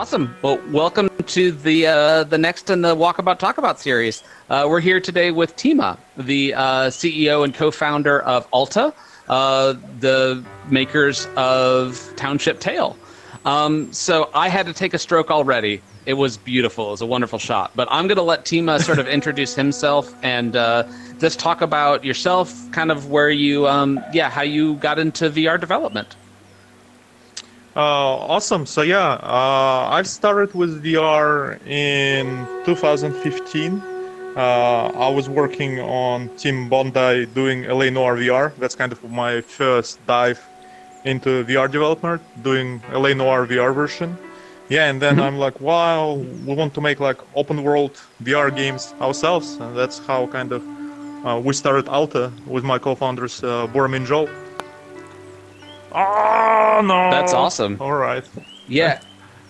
Awesome. Well, welcome to the next in the Walkabout Talkabout series. We're here today with Tima, the CEO and co-founder of Alta, the makers of Township Tale. So I had to take a stroke already. It was beautiful. It was a wonderful shot. But I'm going to let Tima sort of introduce himself and just talk about yourself, kind of where you, how you got into VR development. Awesome. So yeah, I started with VR in 2015. I was working on Team Bondi doing LA Noir VR. That's kind of my first dive into VR development, doing LA Noir VR version. Yeah, and then I'm like, wow, we want to make like open world VR games ourselves. And that's how kind of we started Alta with my co-founders, Boram and Joel. Oh no! That's awesome. All right. Yeah,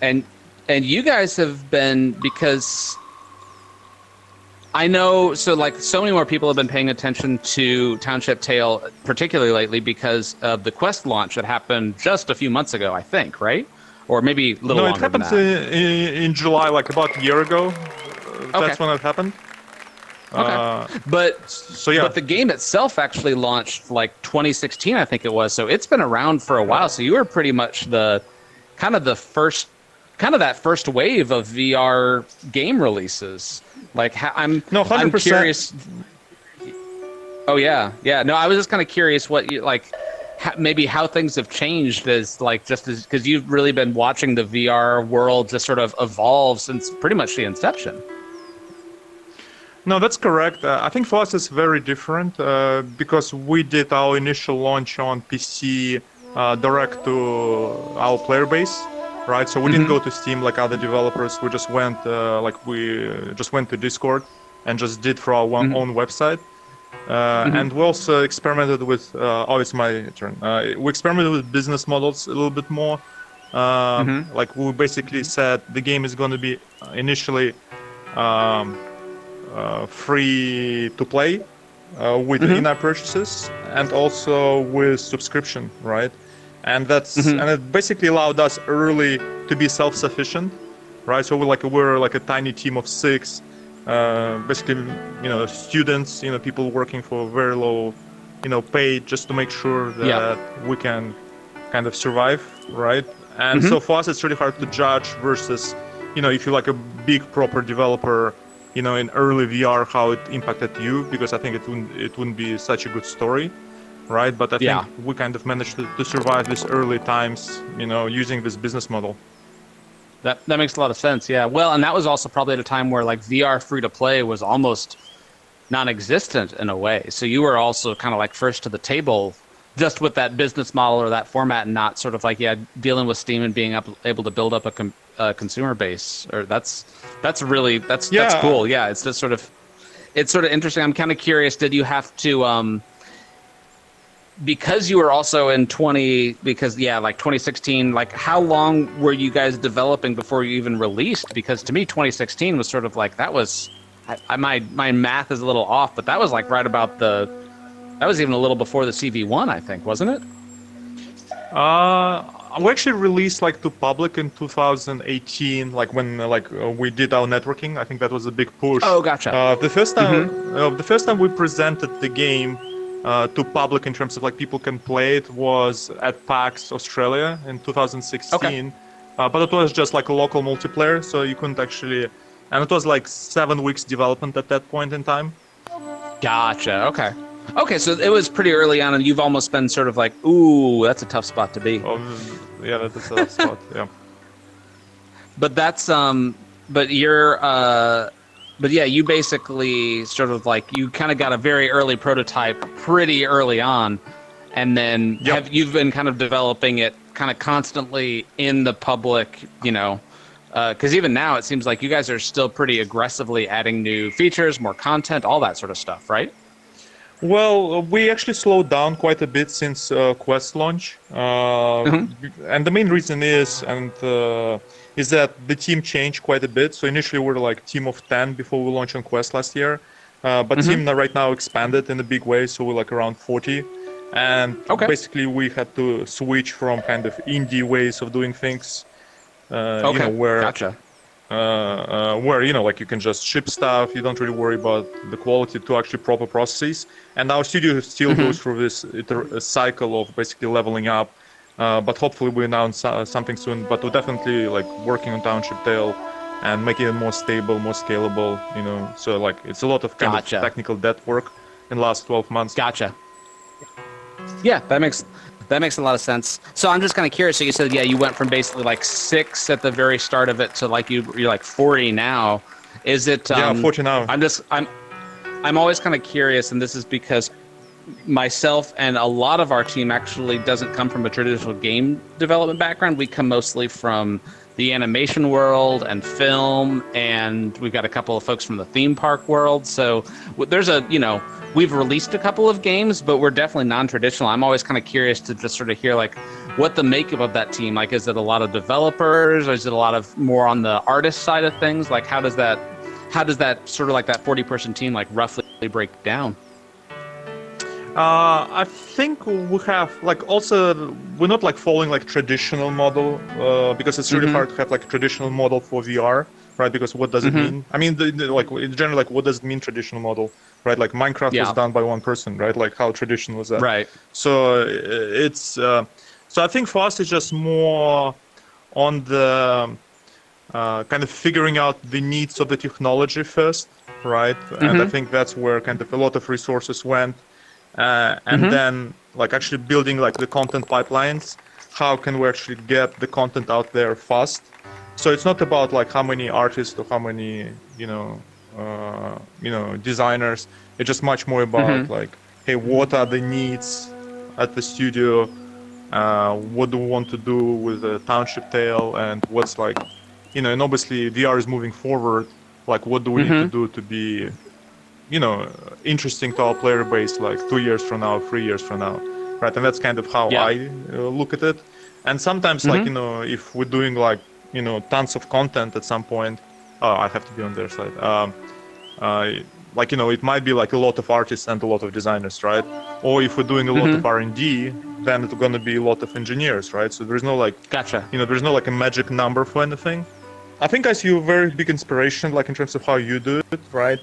and you guys have been, because I know, so many more people have been paying attention to Township Tale, particularly lately because of the Quest launch that happened just a few months ago, I think, right? Or maybe a little longer than that. No, it happened in July, like about a year ago. That's when it happened. Okay. But the game itself actually launched like 2016, I think it was. So it's been around for a while. So you were pretty much that first wave of VR game releases. Like I'm curious. Oh yeah. No, I was just kind of curious what you like, maybe how things have changed because you've really been watching the VR world just sort of evolve since pretty much the inception. No, that's correct. I think for us it's very different because we did our initial launch on PC direct to our player base, right? So we didn't go to Steam like other developers. We just went to Discord and just did for our own website. And we also experimented with, it's my turn. We experimented with business models a little bit more. Like we basically said the game is going to be initially free to play with in-app purchases and also with subscription, right? And that's and it basically allowed us early to be self-sufficient, right? So we're like a tiny team of 6, basically, students, people working for very low, pay just to make sure that we can kind of survive, right? And so for us, it's really hard to judge versus, if you're like a big proper developer, in early VR, how it impacted you, because I think it wouldn't be such a good story, right? But I think we kind of managed to survive these early times, using this business model. That makes a lot of sense, yeah. Well, and that was also probably at a time where like VR free-to-play was almost non-existent in a way. So you were also kind of like first to the table just with that business model or that format, and not sort of like, dealing with Steam and being able to build up a consumer base. Or that's cool. Yeah, it's just sort of interesting. I'm kind of curious, did you have to because you were also in 2016, like how long were you guys developing before you even released? Because to me 2016 was sort of like, that was my math is a little off, but that was like right about that was even a little before the CV1, I think, wasn't it? We actually released like to public in 2018, like when we did our networking. I think that was a big push. Oh, gotcha. The first time we presented the game to public in terms of like people can play it was at PAX Australia in 2016. Okay. But it was just like a local multiplayer, so you couldn't actually, and it was like 7 weeks development at that point in time. Gotcha. Okay, so it was pretty early on, and you've almost been sort of like, ooh, that's a tough spot to be. Oh, yeah, that's a tough spot. Yeah. But that's you basically sort of like, you kind of got a very early prototype pretty early on, and then you've been kind of developing it kind of constantly in the public, because even now it seems like you guys are still pretty aggressively adding new features, more content, all that sort of stuff, right? Well, we actually slowed down quite a bit since Quest launch, and the main reason is that the team changed quite a bit. So initially we were like team of 10 before we launched on Quest last year, but team right now expanded in a big way, so we're like around 40, and basically we had to switch from kind of indie ways of doing things Okay, where gotcha. like you can just ship stuff. You don't really worry about the quality to actually proper processes. And our studio still goes through this cycle of basically leveling up. But hopefully we announce something soon. But we're definitely like working on Township Tale and making it more stable, more scalable. So like it's a lot of kind of technical debt work in the last 12 months. Gotcha. Yeah, that makes a lot of sense. So I'm just kind of curious. So you said, yeah, you went from basically like 6 at the very start of it to like you're like 40 now. Is it? 40 now. I'm always kind of curious, and this is because myself and a lot of our team actually doesn't come from a traditional game development background. We come mostly from the animation world and film, and we've got a couple of folks from the theme park world. So there's we've released a couple of games, but we're definitely non-traditional. I'm always kind of curious to just sort of hear like what the makeup of that team, like, is it a lot of developers, or is it a lot of more on the artist side of things? Like, how does that sort of like that 40-person team like roughly break down? I think we have like also we're not like following like traditional model because it's really hard to have like a traditional model for VR, right? Because what does it mean? I mean, like in general, like what does it mean traditional model, right? Like Minecraft was done by one person, right? Like how traditional is that? Right. So it's so I think for us it's just more on the kind of figuring out the needs of the technology first, right? And I think that's where kind of a lot of resources went. And then like actually building like the content pipelines. How can we actually get the content out there fast? So it's not about like how many artists or how many designers. It's just much more about like, hey, what are the needs at the studio? What do we want to do with the Township Tale? And what's like, and obviously VR is moving forward. Like what do we need to do to be interesting to our player base like 2 years from now, 3 years from now, right? And that's kind of how I look at it. And sometimes like, if we're doing like, tons of content at some point, I have to be on their side. Like, it might be like a lot of artists and a lot of designers, right? Or if we're doing a lot of R&D, then it's going to be a lot of engineers, right? So there's no like, there's no like a magic number for anything. I think I see a very big inspiration, like in terms of how you do it, right?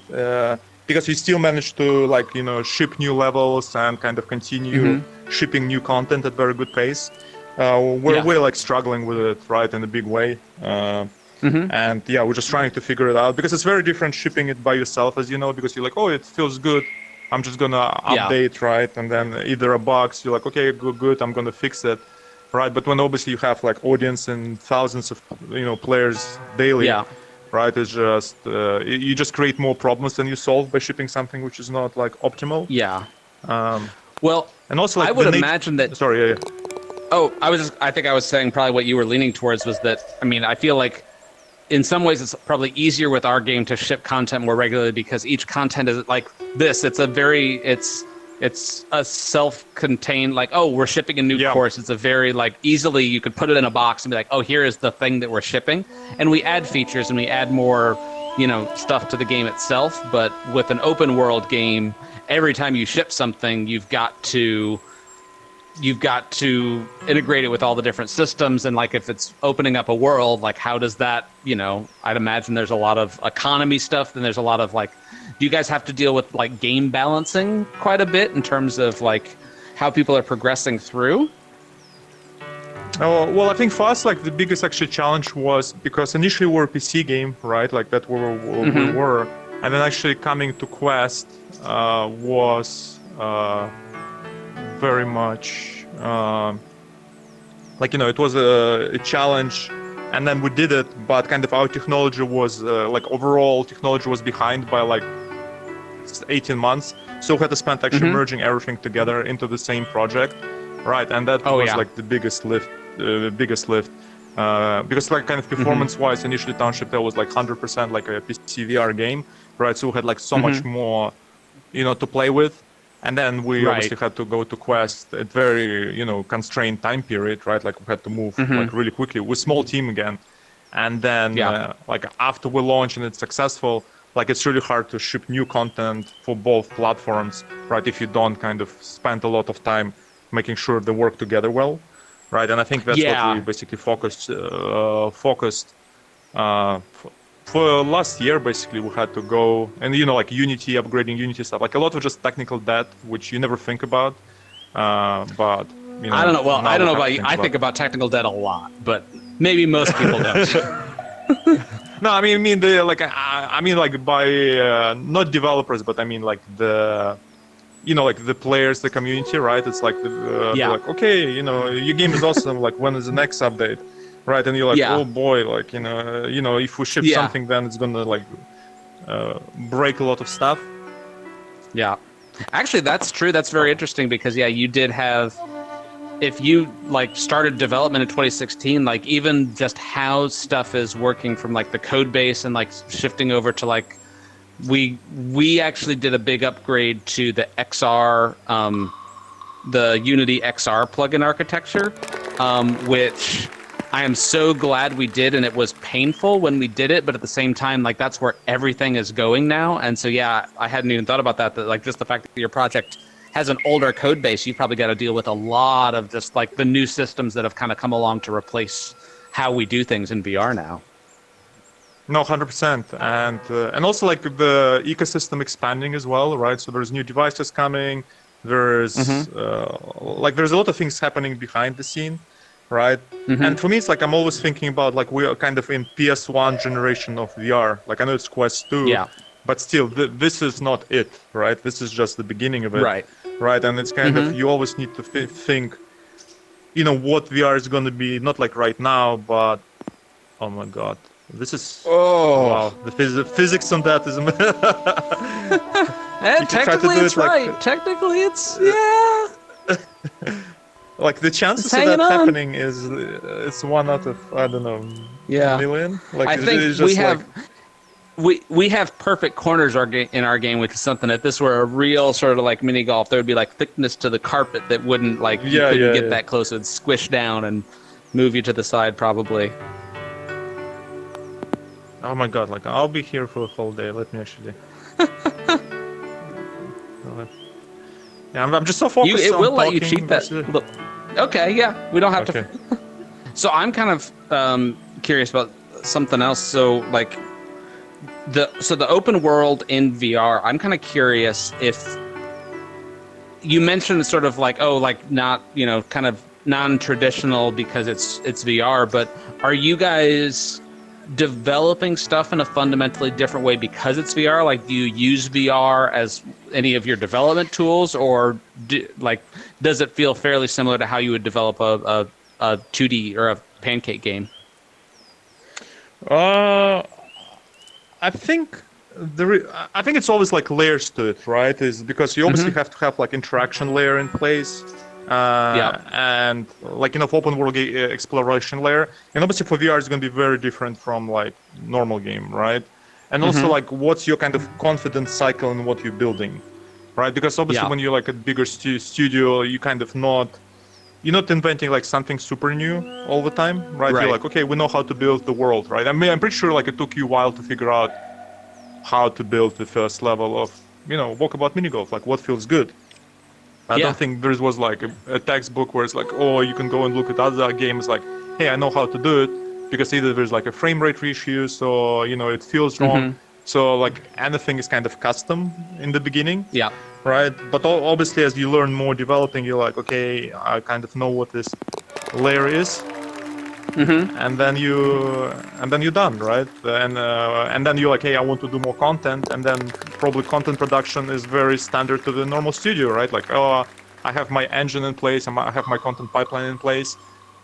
Because you still manage to like, ship new levels and kind of continue shipping new content at very good pace. We're like struggling with it, right, in a big way. And yeah, we're just trying to figure it out because it's very different shipping it by yourself, as you know, because you're like, oh, it feels good. I'm just gonna update, right? And then either a bug, you're like, okay, good, I'm gonna fix it, right? But when obviously you have like audience and thousands of players daily, right? It's just you just create more problems than you solve by shipping something which is not like optimal. Yeah. Well, and also like I would imagine that. Sorry. Oh, I think I was saying probably what you were leaning towards was that. I mean, I feel like in some ways it's probably easier with our game to ship content more regularly because each content is like this. It's a self-contained, like, oh, we're shipping a new course. It's a very like easily you could put it in a box and be like, oh, here is the thing that we're shipping, and we add features and we add more, stuff to the game itself. But with an open world game, every time you ship something, you've got to integrate it with all the different systems. And like if it's opening up a world, like how does that, I'd imagine there's a lot of economy stuff. Then there's a lot of like, do you guys have to deal with like game balancing quite a bit in terms of like how people are progressing through? Well, I think for us, like the biggest actually challenge was because initially we're a PC game, right? Like that we were, and then actually coming to Quest was very much like it was a challenge, and then we did it. But kind of our technology was like overall technology was behind by like 18 months, so we had to spend actually merging everything together into the same project, right? And that was like the biggest lift. Because like kind of performance-wise, initially Township Tale was like 100% like a PC VR game, right? So we had like so much more, to play with, and then we obviously had to go to Quest at very, constrained time period, right? Like we had to move like really quickly with small team again, and then like after we launch and it's successful, like it's really hard to ship new content for both platforms, right? If you don't kind of spend a lot of time making sure they work together well. right? And I think that's what we basically focused for last year. Basically, we had to go and like Unity, upgrading Unity stuff, like a lot of just technical debt, which you never think about. But I don't know. Well, I don't know about you. I think about technical debt a lot, but maybe most people don't. No, I mean by not developers, but I mean like the like the players, the community, right? It's like they're like, okay, your game is awesome. Like, when is the next update, right? And you're like, oh boy, like if we ship something, then it's gonna like break a lot of stuff. Yeah, actually, that's true. That's very interesting because you did have. If you like started development in 2016, like even just how stuff is working from like the code base and like shifting over to like we actually did a big upgrade to the XR, the Unity XR plugin architecture, which I am so glad we did, and it was painful when we did it, but at the same time, like that's where everything is going now. And so I hadn't even thought about that like just the fact that your project has an older code base, you probably got to deal with a lot of just like the new systems that have kind of come along to replace how we do things in VR now. No, 100%, and also like the ecosystem expanding as well, right? So there's new devices coming. There's there's a lot of things happening behind the scene, right? And for me, it's like I'm always thinking about like we are kind of in PS1 generation of VR. Like I know it's Quest 2, but still, this is not it, right? This is just the beginning of it, right? And it's kind of you always need to think, what VR is going to be, not like right now, but oh my god. This is wow. The physics on that is. And technically, it's right. Technically, it's like the chances of that happening it's 1 out of I don't know million. Like I think we have perfect corners in our game, which is something if this were a real sort of like mini golf, there would be like thickness to the carpet that wouldn't like you couldn't get that close. It would squish down and move you to the side probably. Oh my god, like I'll be here for the whole day. Let me actually. I'm just so focused it on will let talking. You cheat that. Look, okay, we don't have to. So I'm kind of curious about something else. So like the open world in VR, I'm kind of curious if you mentioned sort of like not kind of non-traditional because it's VR, but are you guys developing stuff in a fundamentally different way because it's VR? Like, do you use VR as any of your development tools, or does it feel fairly similar to how you would develop a 2D or a pancake game? I think it's always like layers to it, right? Is because you obviously have to have like interaction layer in place. And like for open world exploration layer, and obviously for VR it's going to be very different from like normal game, right? And also like what's your kind of confidence cycle in what you're building, right? Because obviously when you're like a bigger studio, you kind of you're not inventing like something super new all the time, right? You're like, okay, we know how to build the world, right? I mean, I'm pretty sure like it took you a while to figure out how to build the first level of Walkabout mini golf, like what feels good. I don't think there was like a textbook where it's like, oh, you can go and look at other games like, hey, I know how to do it, because either there's like a frame rate issues or, it feels wrong. So like anything is kind of custom in the beginning. Right. But obviously as you learn more developing, you're like, okay, I kind of know what this layer is. And then you're done, right? And then you're like, hey, I want to do more content, and then probably content production is very standard to the normal studio, right? Like, oh, I have my engine in place, I have my content pipeline in place,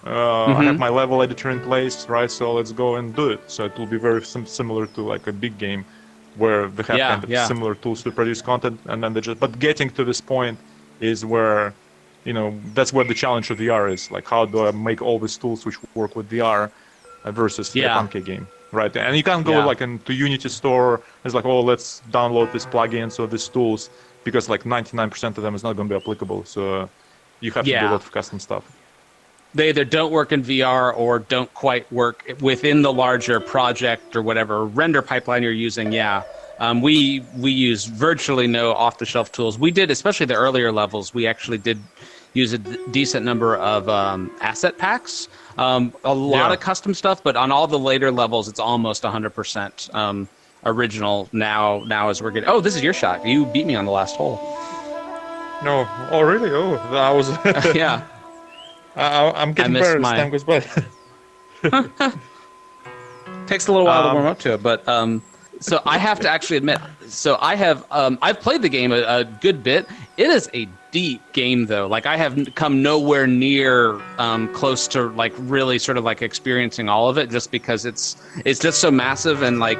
I have my level editor in place, right? So let's go and do it. So it will be very similar to like a big game, where they have kind of similar tools to produce content, and then but getting to this point is where. That's where the challenge of VR is. Like, how do I make all these tools which work with VR versus a pancake game, right? And you can't go like into Unity store. It's like, oh, let's download these plugins or these tools, because like 99% of them is not going to be applicable. So you have to do a lot of custom stuff. They either don't work in VR or don't quite work within the larger project or whatever render pipeline you're using. We use virtually no off-the-shelf tools. We did, especially the earlier levels, we actually did use a decent number of asset packs, a lot of custom stuff, but on all the later levels, it's almost 100% original now as we're getting... Oh, this is your shot. You beat me on the last hole. No. Oh, really? Oh, I was... Yeah. I'm getting better as time goes by. Takes a little while to warm up to it, but so I have to actually admit, so I've played the game a good bit. It is a deep game, though. Like, I have come nowhere near close to like really sort of like experiencing all of it, just because it's just so massive, and like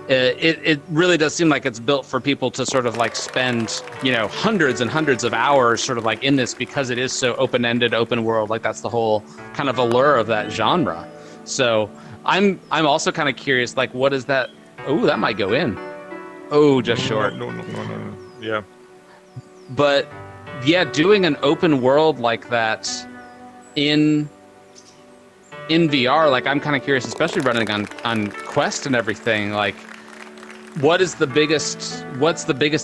it really does seem like it's built for people to sort of like spend, you know, hundreds and hundreds of hours sort of like in this, because it is so open-ended, open world. Like, that's the whole kind of allure of that genre. So I'm also kind of curious, like, what is that? Oh, that might go in. Oh, just short. No. Yeah. But yeah, doing an open world like that in VR, like, I'm kind of curious, especially running on Quest and everything. Like, what's the biggest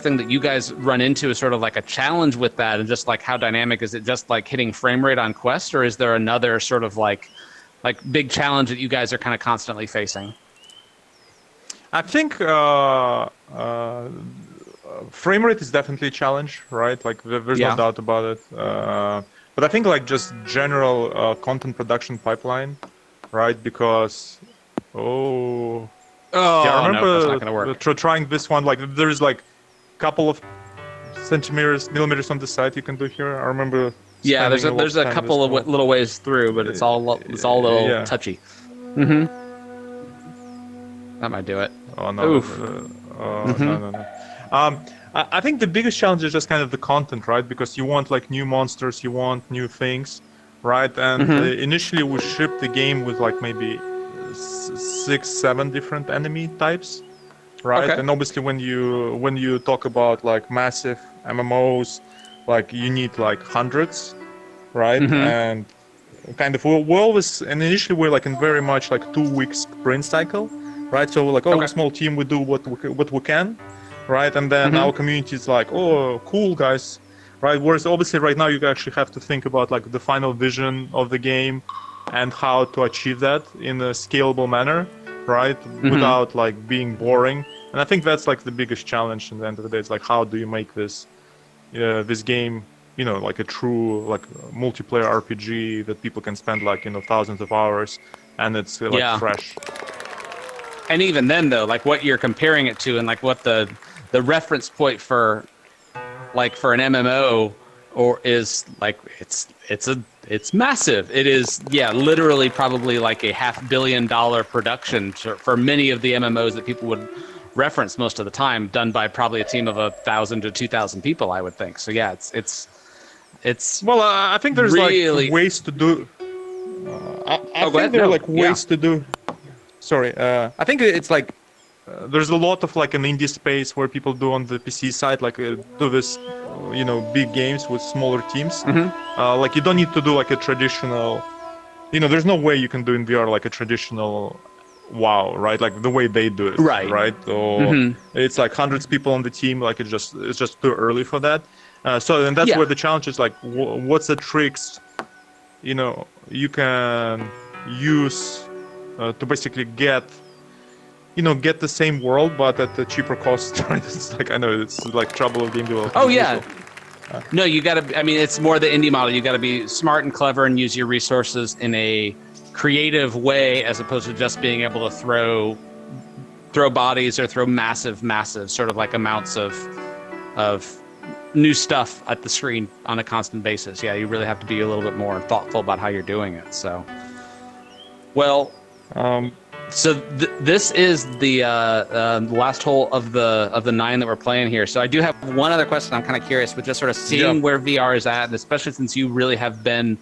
thing that you guys run into as sort of like a challenge with that, and just like how dynamic is it? Just like hitting frame rate on Quest, or is there another sort of like big challenge that you guys are kind of constantly facing? I think frame rate is definitely a challenge, right? Like, there's no doubt about it. But I think like just general content production pipeline, right? Because I remember that's not gonna work. Trying this one. Like, there's like a couple of millimeters on the side you can do here. I remember. Yeah, there's a couple of little ways through, but it's all a little touchy. Mm-hmm. That might do it. Oh no! Oof. No. I think the biggest challenge is just kind of the content, right? Because you want like new monsters, you want new things, right? And initially we shipped the game with like maybe 6-7 different enemy types, right? Okay. And obviously when you talk about like massive MMOs, like you need like hundreds, right? And kind of we always, and initially we're like in very much like 2-week sprint cycle, right? So we're like, a small team, we do what we can, right? And then our community is like, oh, cool, guys, right? Whereas obviously right now you actually have to think about like the final vision of the game and how to achieve that in a scalable manner, right? Without like being boring. And I think that's like the biggest challenge in the end of the day. It's like, how do you make this game, you know, like a true like multiplayer RPG that people can spend like, you know, thousands of hours, and it's like fresh. And even then, though, like what you're comparing it to, and like what the reference point for an MMO or is like, it's massive. It is, literally probably like a $500 million production for many of the MMOs that people would reference most of the time, done by probably a team of 1,000 to 2,000 people, I would think. So yeah, it's well, I think there's really like ways to do. I think there are like ways to do. Sorry, I think it's like there's a lot of like an indie space where people do on the PC side, like do this, you know, big games with smaller teams. Like you don't need to do like a traditional, you know, there's no way you can do in VR like a traditional WoW, right? Like the way they do it, right? Or it's like hundreds of people on the team, like it's just too early for that. So and that's where the challenge is, like what's the tricks, you know, you can use to basically get the same world but at a cheaper cost, right? It's like, I know it's like trouble of game development. Oh yeah. No, you gotta, I mean, it's more the indie model. You gotta be smart and clever and use your resources in a creative way, as opposed to just being able to throw bodies or throw massive sort of like amounts of new stuff at the screen on a constant basis. Yeah, you really have to be a little bit more thoughtful about how you're doing it. So, well, so this is the last hole of the 9 that we're playing here. So I do have one other question. I'm kind of curious, but just sort of seeing where VR is at, and especially since you really have been,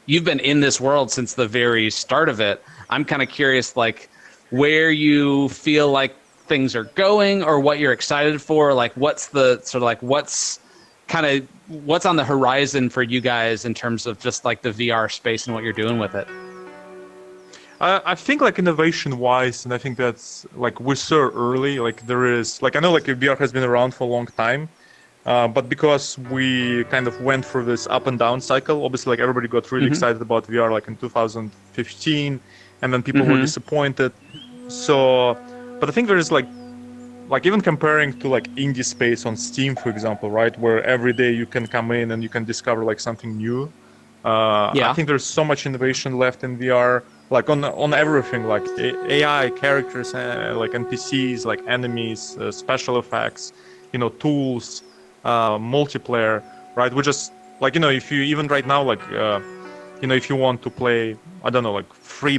you've been in this world since the very start of it. I'm kind of curious, like, where you feel like things are going, or what you're excited for. Like, what's the sort of like what's on the horizon for you guys in terms of just like the VR space and what you're doing with it. I think like innovation-wise, and I think that's like we're so early. Like there is, like I know like VR has been around for a long time, But because we kind of went through this up and down cycle, obviously, like everybody got really excited about VR like in 2015, and then people were disappointed. So, but I think there is like even comparing to like indie space on Steam, for example, right, where every day you can come in and you can discover like something new. I think there's so much innovation left in VR, like on everything, like AI characters, like NPCs, like enemies, special effects, tools, multiplayer, right? We just like if you even right now like if you want to play, I don't know, like free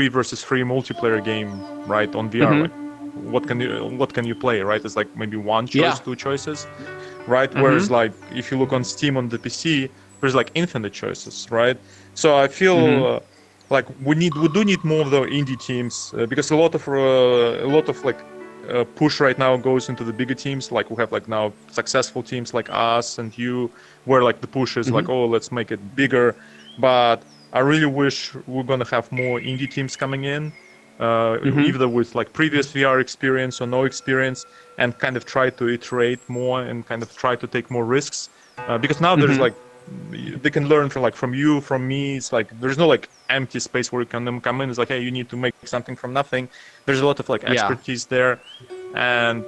versus free multiplayer game, right, on VR, like what can you play, right? It's like maybe one choice, two choices, right? Whereas like if you look on Steam on the PC, there's like infinite choices, right? So I feel like we do need more of the indie teams, because a lot of like push right now goes into the bigger teams. Like we have like now successful teams like us and you, where like the push is like, oh, let's make it bigger. But I really wish we're gonna have more indie teams coming in, either with like previous VR experience or no experience, and kind of try to iterate more and kind of try to take more risks, because now there's like they can learn from you, from me. It's like there's no like empty space where you can come in. It's like, hey, you need to make something from nothing. There's a lot of like expertise there, and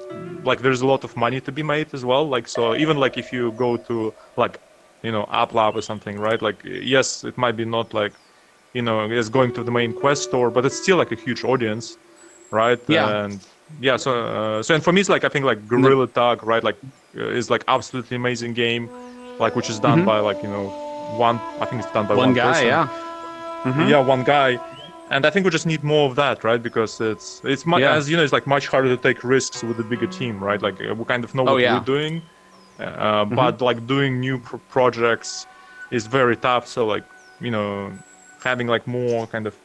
like there's a lot of money to be made as well. Like so, even like if you go to like App Lab or something, right? Like yes, it might be not like it's going to the main Quest store, but it's still like a huge audience, right? And yeah, so and for me it's like I think like Gorilla Tag, right? Like is like absolutely amazing game, like which is done by like I think it's done by one guy, person. One guy, and I think we just need more of that, right? Because it's much, as it's like much harder to take risks with a bigger team, right? Like we kind of know what we're doing, but like doing new projects is very tough. So like having like more kind of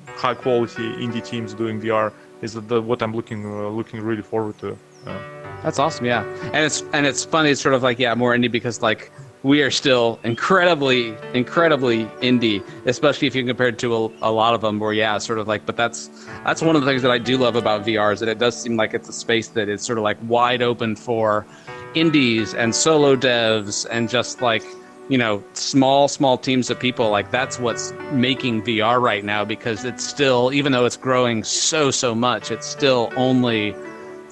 high quality indie teams doing VR is what I'm looking really forward to. That's awesome, yeah. And it's funny, it's sort of like more indie because like we are still incredibly indie, especially if you compare it to a lot of them where sort of like, but that's one of the things that I do love about VR is that it does seem like it's a space that is sort of like wide open for indies and solo devs and just like small teams of people. Like that's what's making VR right now, because it's still, even though it's growing so much, it's still only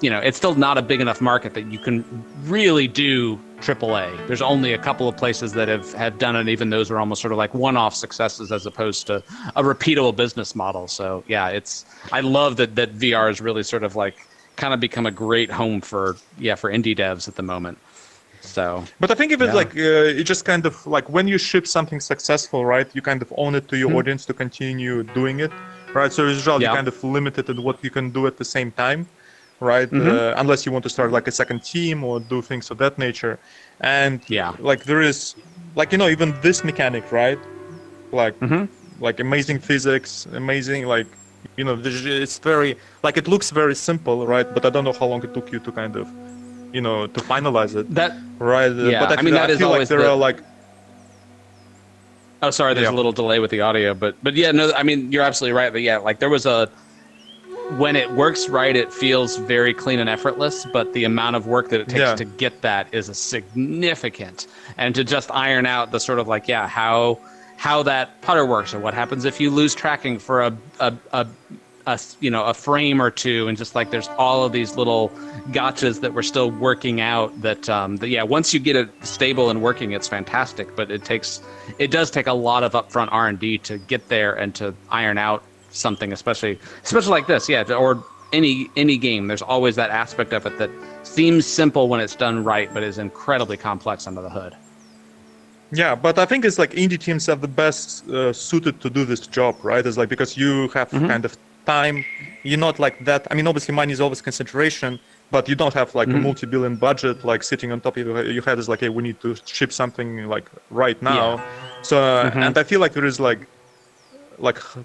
it's still not a big enough market that you can really do AAA. There's only a couple of places that have done it. Even those are almost sort of like one-off successes as opposed to a repeatable business model. So I love that VR has really sort of like kind of become a great home for indie devs at the moment. So, but I think if it's like it just kind of like when you ship something successful, right? You kind of own it to your audience to continue doing it, right? So as a result, you're kind of limited in what you can do at the same time, right? Unless you want to start like a second team or do things of that nature. And like there is like even this mechanic, right? Like like amazing physics, amazing like it's very like it looks very simple, right? But I don't know how long it took you to kind of to finalize it. Right. But I feel like there are like. Oh, sorry. There's a little delay with the audio, but no. I mean, you're absolutely right. But like there was when it works right, it feels very clean and effortless. But the amount of work that it takes to get that is a significant, and to just iron out the sort of like how that putter works, or what happens if you lose tracking for a frame or two, and just like there's all of these little gotchas that we're still working out that once you get it stable and working, it's fantastic, but it does take a lot of upfront R&D to get there and to iron out something, especially like this, or any game. There's always that aspect of it that seems simple when it's done right, but is incredibly complex under the hood. Yeah, but I think it's like indie teams are the best suited to do this job, right? It's like because you have kind of time, you're not like that. I mean, obviously money is always consideration, but you don't have like a multi-billion budget like sitting on top of your head. Is like, hey, we need to ship something like right now. So and I feel like there is like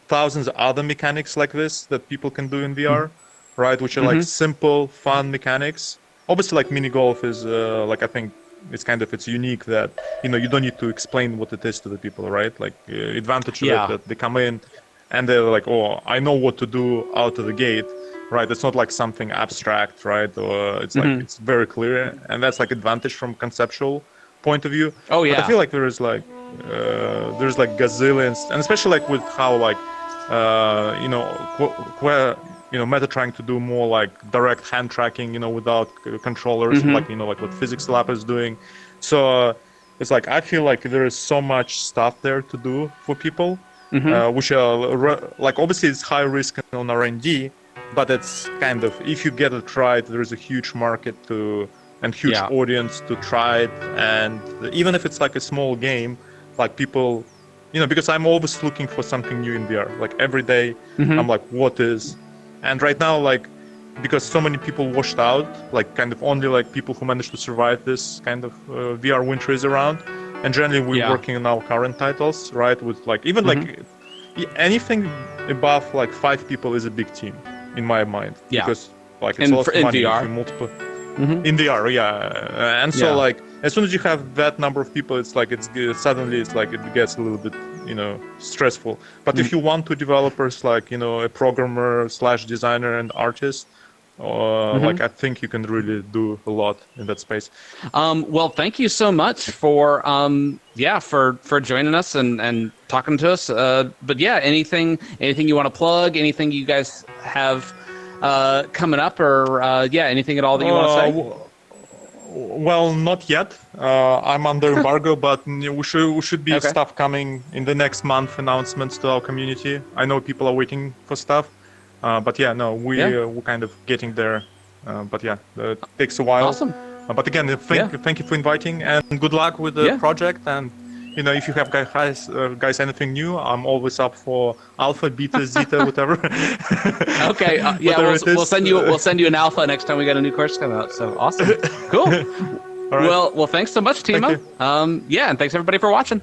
thousands of other mechanics like this that people can do in VR, right? Which are like simple, fun mechanics. Obviously, like mini golf is like I think it's unique that you don't need to explain what it is to the people, right? Like advantage of it that they come in and they're like, oh, I know what to do out of the gate, right? It's not like something abstract, right? Or it's like it's very clear, and that's like advantage from conceptual point of view. Oh yeah. But I feel like there's like gazillions, and especially like with how like Meta trying to do more like direct hand tracking, without controllers, like like what Physics Lab is doing. So it's like I feel like there is so much stuff there to do for people, which are like obviously it's high risk on R&D, but it's kind of if you get it right, there is a huge market and huge audience to try it, and even if it's like a small game, like people, because I'm always looking for something new in VR. Like every day, I'm like, what is? And right now, like, because so many people washed out, like kind of only like people who managed to survive this kind of VR winter is around. And generally we're working on our current titles, right? With like, even like anything above like 5 people is a big team in my mind. Yeah. Because like it's a lot of money VR. if you multiple. In VR, and so like as soon as you have that number of people, it's like suddenly it's like it gets a little bit stressful. But if you want to developers like a programmer / designer and artist, like I think you can really do a lot in that space. Well, thank you so much for for joining us and talking to us. But yeah, anything you want to plug? Anything you guys have coming up, or anything at all that you want to say? Well, not yet. I'm under embargo, but we should be stuff coming in the next month. Announcements to our community. I know people are waiting for stuff, but we're kind of getting there. But it takes a while. Awesome. But again, thank you for inviting, and good luck with the project. And if you have guys anything new, I'm always up for alpha, beta, zeta, whatever. Okay. We'll send you an alpha next time we got a new course come out. So awesome. Cool. All right. Well, thanks so much, Tima. And thanks everybody for watching.